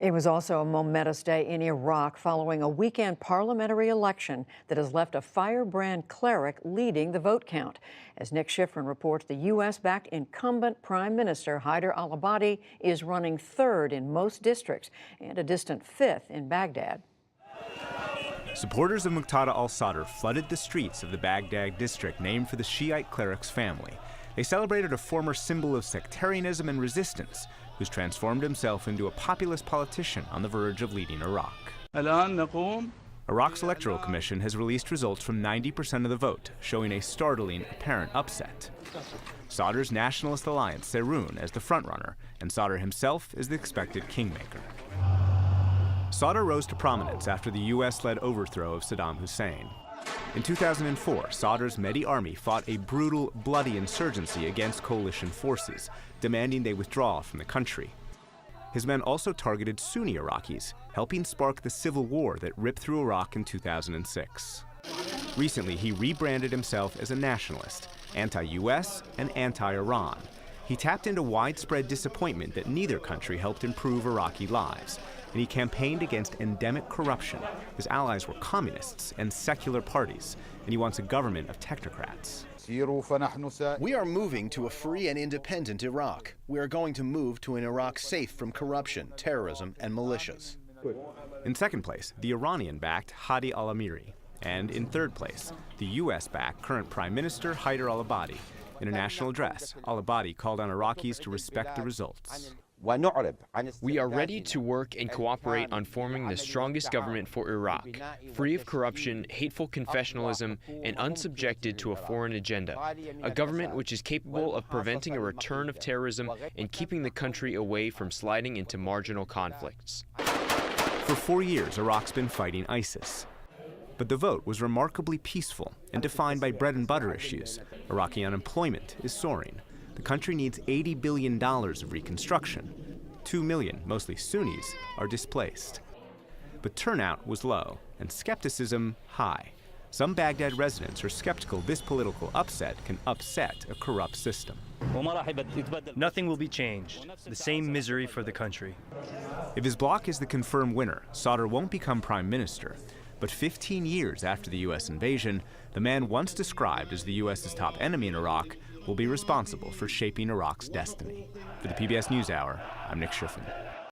It was also a momentous day in Iraq following a weekend parliamentary election that has left a firebrand cleric leading the vote count. As Nick Schifrin reports, the U.S.-backed incumbent Prime Minister Haider al-Abadi is running third in most districts and a distant fifth in Baghdad. Supporters of Muqtada al Sadr flooded the streets of the Baghdad district named for the Shiite cleric's family. They celebrated a former symbol of sectarianism and resistance, who's transformed himself into a populist politician on the verge of leading Iraq. Iraq's Electoral Commission has released results from 90% of the vote, showing a startling apparent upset. Sadr's nationalist alliance Serun as the frontrunner, and Sadr himself is the expected kingmaker. Sadr rose to prominence after the U.S.-led overthrow of Saddam Hussein. In 2004, Sadr's Mehdi army fought a brutal, bloody insurgency against coalition forces, demanding they withdraw from the country. His men also targeted Sunni Iraqis, helping spark the civil war that ripped through Iraq in 2006. Recently, he rebranded himself as a nationalist, anti-US and anti-Iran. He tapped into widespread disappointment that neither country helped improve Iraqi lives, and he campaigned against endemic corruption. His allies were communists and secular parties, and he wants a government of technocrats. We are moving to a free and independent Iraq. We are going to move to an Iraq safe from corruption, terrorism, and militias. In second place, the Iranian-backed Hadi al-Amiri. And in third place, the US-backed current Prime Minister Haider al-Abadi. In a national address, al-Abadi called on Iraqis to respect the results. We are ready to work and cooperate on forming the strongest government for Iraq, free of corruption, hateful confessionalism, and unsubjected to a foreign agenda. A government which is capable of preventing a return of terrorism and keeping the country away from sliding into marginal conflicts. For 4 years, Iraq's been fighting ISIS. But the vote was remarkably peaceful and defined by bread and butter issues. Iraqi unemployment is soaring. The country needs $80 billion of reconstruction. 2 million, mostly Sunnis, are displaced. But turnout was low and skepticism high. Some Baghdad residents are skeptical this political upset can upset a corrupt system. Nothing will be changed. The same misery for the country. If his bloc is the confirmed winner, Sadr won't become prime minister. But 15 years after the U.S. invasion, the man once described as the U.S.'s top enemy in Iraq will be responsible for shaping Iraq's destiny. For the PBS NewsHour, I'm Nick Schifrin.